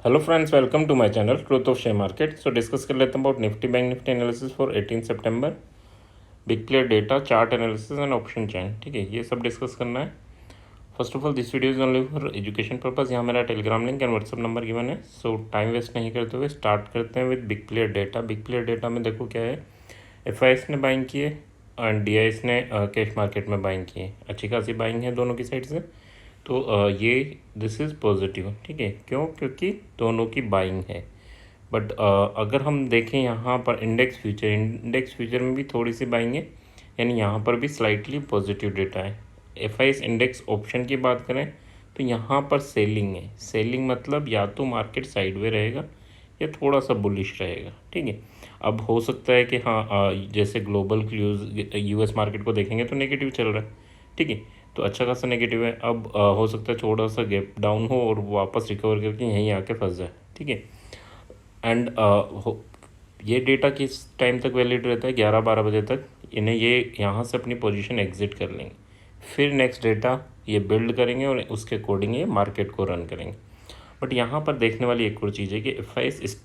Hello friends, welcome to my channel truth of share market. So discuss कर लेते हैं about nifty bank nifty analysis for 18 सितंबर, big clear data, chart analysis and option chain. ठीक है, ये सब discuss करना है। First of all this video is only for education purpose. यहाँ मेरा Telegram link and WhatsApp number given है। सो टाइम वेस्ट नहीं करते हुए स्टार्ट करते हैं with big clear data. Big clear data में देखो क्या है, FIS ने बाइंग किए एंड DIS ने कैश मार्केट में बाइंग किए। अच्छी खासी बाइंग है दोनों की साइड से। तो ये दिस इज़ पॉजिटिव। ठीक है, क्यों? क्योंकि दोनों की बाइंग है। बट अगर हम देखें यहाँ पर इंडेक्स फ्यूचर में भी थोड़ी सी बाइंग है, यानी यहाँ पर भी स्लाइटली पॉजिटिव डेटा है। FIS इंडेक्स ऑप्शन की बात करें तो यहाँ पर सेलिंग है। सेलिंग मतलब या तो मार्केट साइडवे रहेगा या थोड़ा सा बुलिश रहेगा। ठीक है, अब हो सकता है कि हाँ जैसे ग्लोबल US मार्केट को देखेंगे तो नेगेटिव चल रहा है। ठीक है, तो अच्छा खासा नेगेटिव है। अब हो सकता है थोड़ा सा गैप डाउन हो और वापस रिकवर करके यहीं आके फंस जाए। ठीक है, एंड ये डेटा किस टाइम तक वैलिड रहता है? 11-12 बजे तक इन्हें ये यहाँ से अपनी पोजीशन एग्जिट कर लेंगे। फिर नेक्स्ट डेटा ये बिल्ड करेंगे और उसके अकॉर्डिंग ये मार्केट को रन करेंगे। बट यहाँ पर देखने वाली एक और चीज़ है कि FIS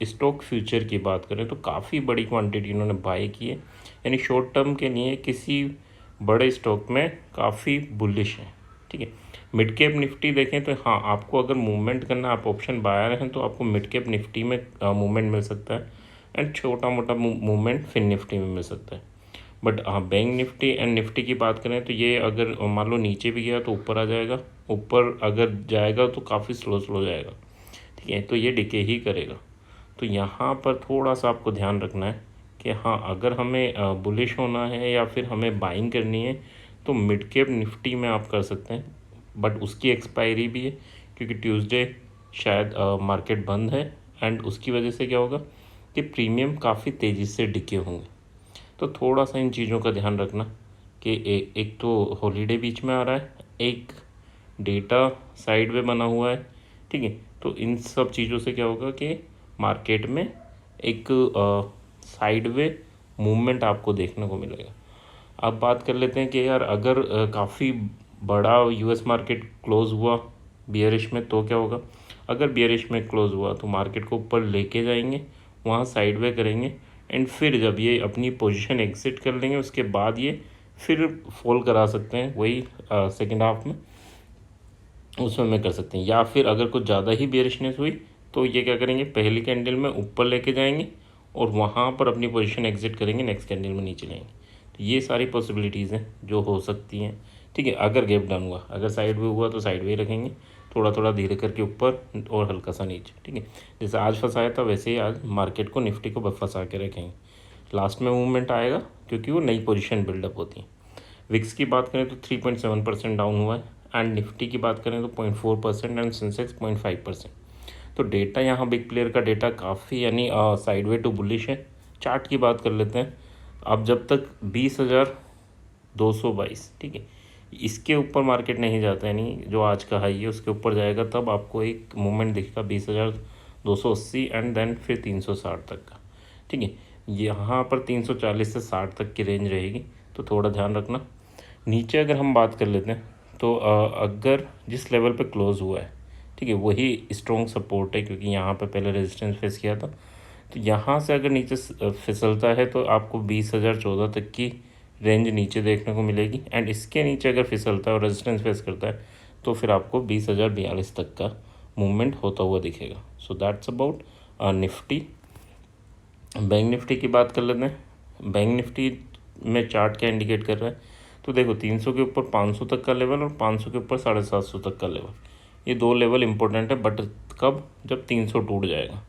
स्टॉक फ्यूचर की बात करें तो काफ़ी बड़ी क्वांटिटी इन्होंने बाय की है, यानी शॉर्ट टर्म के लिए किसी बड़े स्टॉक में काफ़ी बुलिश है। ठीक है, मिड कैप निफ्टी देखें तो हाँ, आपको अगर मूवमेंट करना, आप ऑप्शन बायर हैं तो आपको मिड कैप निफ्टी में मूवमेंट मिल सकता है एंड छोटा मोटा मूवमेंट फिन निफ्टी में मिल सकता है। बट हाँ, बैंक निफ्टी एंड निफ्टी की बात करें तो ये अगर मान लो नीचे भी गया तो ऊपर आ जाएगा, ऊपर अगर जाएगा तो काफ़ी स्लो जाएगा। ठीक है, तो ये डिके ही करेगा। तो यहाँ पर थोड़ा सा आपको ध्यान रखना है कि हाँ, अगर हमें बुलिश होना है या फिर हमें बाइंग करनी है तो मिड कैप निफ्टी में आप कर सकते हैं। बट उसकी एक्सपायरी भी है क्योंकि ट्यूसडे शायद मार्केट बंद है एंड उसकी वजह से क्या होगा कि प्रीमियम काफ़ी तेज़ी से डिके होंगे। तो थोड़ा सा इन चीज़ों का ध्यान रखना कि एक तो हॉलीडे बीच में आ रहा है, एक डेटा साइड में बना हुआ है। ठीक है, तो इन सब चीज़ों से क्या होगा कि मार्केट में एक साइडवे मूवमेंट आपको देखने को मिलेगा। अब बात कर लेते हैं कि यार अगर काफ़ी बड़ा US मार्केट क्लोज हुआ बियरिश में तो क्या होगा। अगर बियरिश में क्लोज हुआ तो मार्केट को ऊपर लेके जाएंगे, वहाँ साइडवे करेंगे एंड फिर जब ये अपनी पोजीशन एग्जिट कर लेंगे उसके बाद ये फिर फॉल करा सकते हैं वही सेकेंड हाफ में, उसमें मैं कर सकते हैं। या फिर अगर कुछ ज़्यादा ही बेयरिशनेस हुई तो ये क्या करेंगे, पहली कैंडल में ऊपर लेके जाएंगे और वहाँ पर अपनी पोजीशन एग्जिट करेंगे, नेक्स्ट कैंडल में नीचे लाएंगे। तो ये सारी पॉसिबिलिटीज़ हैं जो हो सकती हैं। ठीक है, अगर गैप डाउन हुआ, अगर साइड वे हुआ तो साइड वे रखेंगे, थोड़ा थोड़ा धीरे करके ऊपर और हल्का सा नीचे। ठीक है, जैसे आज फंसाया था वैसे ही आज मार्केट को निफ्टी को फंसा के रखेंगे। लास्ट में मूवमेंट आएगा क्योंकि वो नई पोजीशन बिल्डअप होती है। विक्स की बात करें तो 3.7% डाउन हुआ है एंड निफ्टी की बात करें तो 0.4% एंड सेंसेक्स 0.5%। तो डेटा यहाँ बिग प्लेयर का डेटा काफ़ी यानी साइडवे टू बुलिश है। चार्ट की बात कर लेते हैं। अब जब तक 20,222, ठीक है, इसके ऊपर मार्केट नहीं जाता, यानी जो आज का हाई है उसके ऊपर जाएगा तब आपको एक मूवमेंट दिखेगा 20,280 एंड देन फिर 360 तक का। ठीक है, यहाँ पर 340 से 60 तक की रेंज रहेगी, तो थोड़ा ध्यान रखना। नीचे अगर हम बात कर लेते हैं तो अगर जिस लेवल पे क्लोज़ हुआ है, ठीक है, वही स्ट्रॉन्ग सपोर्ट है क्योंकि यहाँ पे पहले रेजिस्टेंस फेस किया था। तो यहाँ से अगर नीचे फिसलता है तो आपको 20,014 तक की रेंज नीचे देखने को मिलेगी एंड इसके नीचे अगर फिसलता है और रेजिस्टेंस फेस करता है तो फिर आपको 20,042 तक का मूवमेंट होता हुआ दिखेगा। So that's about nifty. Bank Nifty की बात कर लेते हैं। बैंक निफ्टी में चार्ट क्या इंडिकेट कर रहा है, तो देखो 300 के ऊपर 500 तक का लेवल और 500 के ऊपर 750 तक का लेवल, ये दो लेवल इंपॉर्टेंट है। बट कब? जब 300 टूट जाएगा।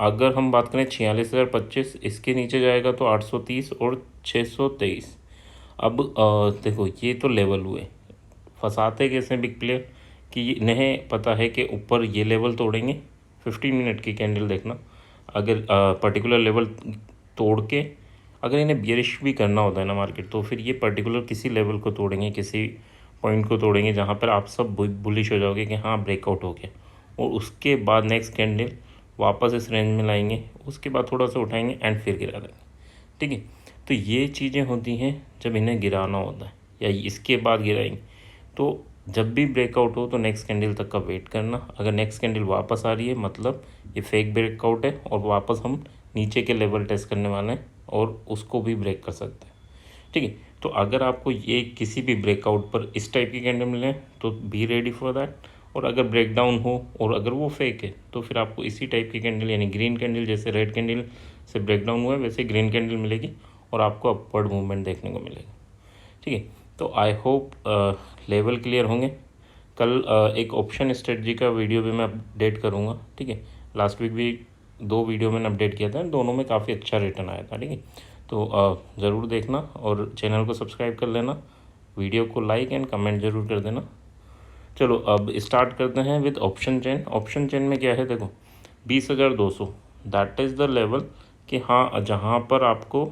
अगर हम बात करें 46,025, इसके नीचे जाएगा तो 830 और 623। अब देखो ये तो लेवल हुए, फंसाते कैसे बिग प्लेयर कि इन्हें पता है कि ऊपर ये लेवल तोड़ेंगे। 15 मिनट की कैंडल देखना, अगर पर्टिकुलर लेवल तोड़ के अगर इन्हें बियरिश भी करना होता है ना मार्केट, तो फिर ये पर्टिकुलर किसी लेवल को तोड़ेंगे, किसी पॉइंट को तोड़ेंगे जहाँ पर आप सब बुलिश हो जाओगे कि हाँ ब्रेकआउट हो गया, और उसके बाद नेक्स्ट कैंडल वापस इस रेंज में लाएंगे, उसके बाद थोड़ा सा उठाएंगे एंड फिर गिरा देंगे। ठीक है, तो ये चीज़ें होती हैं जब इन्हें गिराना होता है या इसके बाद गिराएंगे। तो जब भी ब्रेकआउट हो तो नेक्स्ट कैंडल तक का वेट करना। अगर नेक्स्ट कैंडल वापस आ रही है मतलब ये फेक ब्रेकआउट है और वापस हम नीचे के लेवल टेस्ट करने वाले हैं और उसको भी ब्रेक कर सकते हैं, ठीक है। तो अगर आपको ये किसी भी ब्रेकआउट पर इस टाइप की कैंडल मिले तो बी रेडी फॉर दैट, और अगर ब्रेकडाउन हो और अगर वो फेक है तो फिर आपको इसी टाइप की कैंडल यानी ग्रीन कैंडल, जैसे रेड कैंडल से ब्रेकडाउन हुआ है वैसे ग्रीन कैंडल मिलेगी और आपको अपवर्ड मूवमेंट देखने को मिलेगा, ठीक है। तो आई होप लेवल क्लियर होंगे। कल एक ऑप्शन स्ट्रेटजी का वीडियो भी मैं अपडेट करूँगा, ठीक है। लास्ट वीक भी 2 वीडियो मैंने अपडेट किया था, दोनों में काफ़ी अच्छा रिटर्न आया था, ठीक है। तो ज़रूर देखना और चैनल को सब्सक्राइब कर लेना, वीडियो को लाइक एंड कमेंट ज़रूर कर देना। चलो अब स्टार्ट करते हैं with option chain. Option chain में क्या है, देखो 20,200 दैट इज़ द लेवल कि हाँ जहाँ पर आपको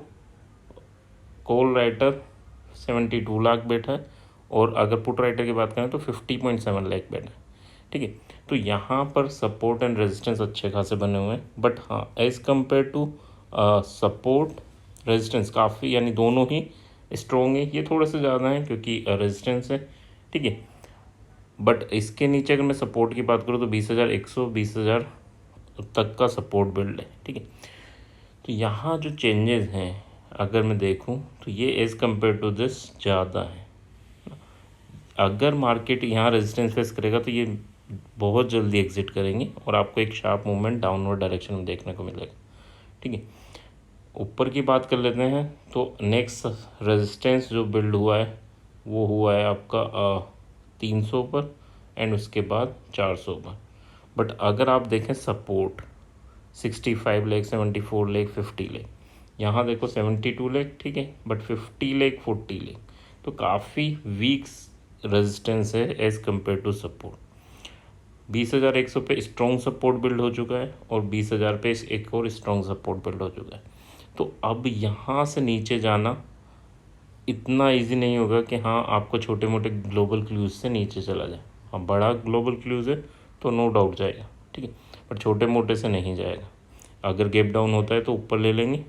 कॉल राइटर 72 लाख बैठा है और अगर पुट राइटर की बात करें तो 50.7 लाख बैठा है, ठीक है। तो यहाँ पर सपोर्ट एंड रेजिस्टेंस अच्छे खासे बने हुए हैं, बट हाँ as compare to support resistance काफ़ी यानी दोनों ही स्ट्रॉन्ग है। ये थोड़े से ज़्यादा है क्योंकि रेजिस्टेंस है, ठीक है। बट इसके नीचे अगर मैं सपोर्ट की बात करूँ तो 20,100 20,000 तक का सपोर्ट बिल्ड है, ठीक है। तो यहाँ जो चेंजेस हैं अगर मैं देखूँ तो ये एज़ कम्पेयर टू दिस ज़्यादा है। अगर मार्केट यहाँ रेजिस्टेंस फेस करेगा तो ये बहुत जल्दी एग्जिट करेंगे और आपको एक शार्प मूवमेंट डाउनवर्ड डायरेक्शन में देखने को मिलेगा, ठीक है। ऊपर की बात कर लेते हैं तो नेक्स्ट रेजिस्टेंस जो बिल्ड हुआ है वो हुआ है आपका 300 पर एंड उसके बाद 400 पर। बट अगर आप देखें सपोर्ट 65 लाख 74 लाख 50 लाख, यहाँ देखो 72 लाख, ठीक है, बट 50 लाख 40 लाख, तो काफ़ी वीक रेजिस्टेंस है एज़ कम्पेयर टू सपोर्ट। 20,100 पे स्ट्रॉन्ग सपोर्ट बिल्ड हो चुका है और 20,000 पे एक और स्ट्रॉन्ग सपोर्ट बिल्ड हो चुका है। तो अब यहाँ से नीचे जाना इतना इजी नहीं होगा कि हाँ आपको छोटे मोटे ग्लोबल क्लूज से नीचे चला जाए। हाँ बड़ा ग्लोबल क्लूज है तो नो डाउट जाएगा, ठीक है, पर छोटे मोटे से नहीं जाएगा। अगर गैप डाउन होता है तो ऊपर ले लेंगे,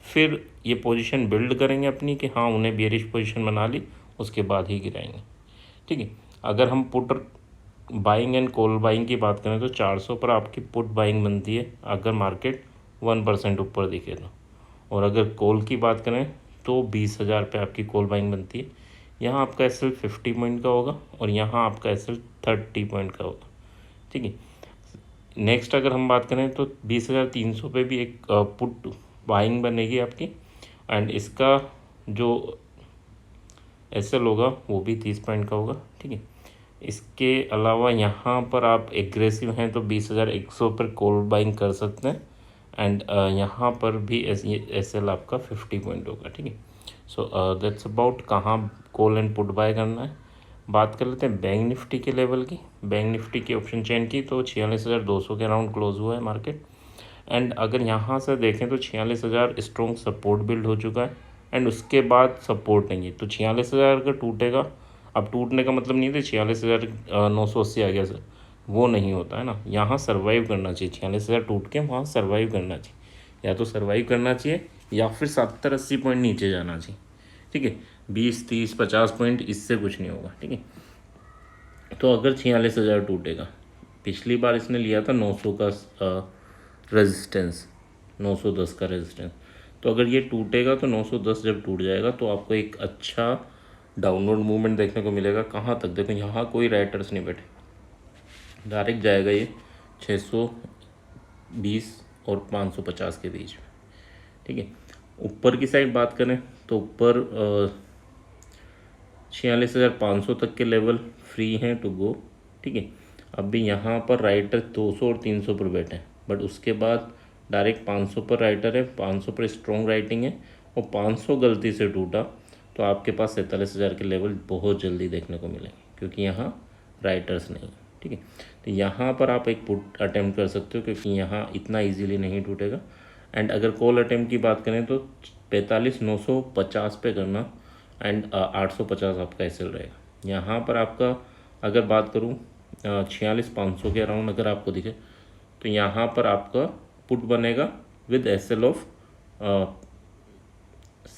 फिर ये पोजीशन बिल्ड करेंगे अपनी कि हाँ उन्हें बेरिश पोजीशन बना ली, उसके बाद ही गिराएंगे, ठीक है। अगर हम put buying and call buying की बात करें तो 400 पर आपकी पुट बाइंग बनती है अगर मार्केट 1% ऊपर दिखे तो, और अगर कॉल की बात करें तो 20,000 पे आपकी कॉल बाइंग बनती है। यहाँ आपका एसएल 50 पॉइंट का होगा और यहाँ आपका एसएल 30 पॉइंट का होगा, ठीक है। नेक्स्ट अगर हम बात करें तो 20,300 पे भी एक पुट बाइंग बनेगी आपकी एंड इसका जो एसएल होगा वो भी 30 पॉइंट का होगा, ठीक है। इसके अलावा यहाँ पर आप एग्रेसिव हैं तो 20,100 पर कॉल बाइंग कर सकते हैं एंड यहाँ पर भी एसएल आपका 50 पॉइंट होगा, ठीक है। सो दैट्स अबाउट कहाँ कॉल एंड पुट बाय करना है। बात कर लेते हैं बैंक निफ्टी के लेवल की। बैंक निफ्टी की ऑप्शन चेन की तो 46,200 के अराउंड क्लोज हुआ है मार्केट एंड अगर यहाँ से देखें तो 46,000 स्ट्रॉन्ग सपोर्ट बिल्ड हो चुका है एंड उसके बाद सपोर्ट नहीं है। तो 46,000 अगर टूटेगा, अब टूटने का मतलब नहीं था 46,980 आ गया सर, वो नहीं होता है ना। यहाँ सर्वाइव करना चाहिए, 46,000 टूट के वहाँ सर्वाइव करना चाहिए, या तो सर्वाइव करना चाहिए या फिर 70-80 पॉइंट नीचे जाना चाहिए, ठीक है। 20-30-50 पॉइंट इससे कुछ नहीं होगा, ठीक है। तो अगर 46,000 टूटेगा, पिछली बार इसने लिया था 900 का रेजिस्टेंस, 910 का रेजिस्टेंस, तो अगर ये टूटेगा तो 910 जब टूट जाएगा तो आपको एक अच्छा डाउनवर्ड मूवमेंट देखने को मिलेगा। कहाँ तक देखो, यहाँ कोई राइटर्स नहीं बैठे, डायरेक्ट जाएगा ये 620 और 550 के बीच में, ठीक है। ऊपर की साइड बात करें तो ऊपर 46,500 तक के लेवल फ्री हैं टू गो, ठीक है। अभी यहाँ पर राइटर 200 और 300 पर बैठे हैं, बट उसके बाद डायरेक्ट 500 पर राइटर है, 500 पर स्ट्रॉन्ग राइटिंग है और 500 गलती से टूटा तो आपके पास 47,000 के लेवल बहुत जल्दी देखने को मिलेंगे क्योंकि यहाँ राइटर्स नहीं, ठीक है। तो यहाँ पर आप एक पुट अटैम्प्ट कर सकते हो क्योंकि यहाँ इतना इजीली नहीं टूटेगा। एंड अगर कॉल अटैम्प्ट की बात करें तो 45,950 पे करना एंड 850 आपका एसएल रहेगा। यहाँ पर आपका अगर बात करूँ 46,500 के अराउंड अगर आपको दिखे तो यहाँ पर आपका पुट बनेगा विद एसएल ऑफ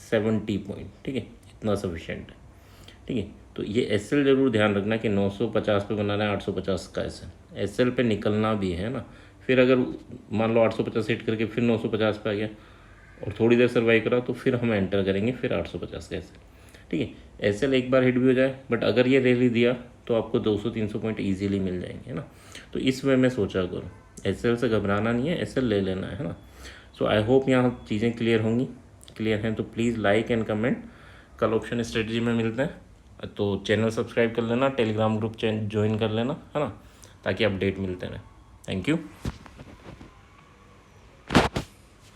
70 पॉइंट, ठीक है, इतना सफिशेंट है, ठीक है। तो ये एस एल ज़रूर ध्यान रखना कि 950 पे बनाना है, 850 का एस एल पे निकलना भी है ना। फिर अगर मान लो 850 हिट करके फिर 950 पे आ गया और थोड़ी देर सर्वाइव करा तो फिर हम एंटर करेंगे फिर 850 का एस एल। ठीक है, एस एल एक बार हिट भी हो जाए, बट अगर ये रैली दिया तो आपको 200-300 पॉइंट ईजिली मिल जाएंगे, है ना। तो इस वे में सोचा करो, एस एल से घबराना नहीं है, एस एल ले लेना है ना। सो आई होप यहाँ चीज़ें क्लियर होंगी। क्लियर हैं तो प्लीज़ लाइक एंड कमेंट। कल ऑप्शन स्ट्रेटजी में मिलते हैं, तो चैनल सब्सक्राइब कर लेना, टेलीग्राम ग्रुप ज्वाइन कर लेना, है ना, ताकि अपडेट मिलते रहें। Thank you.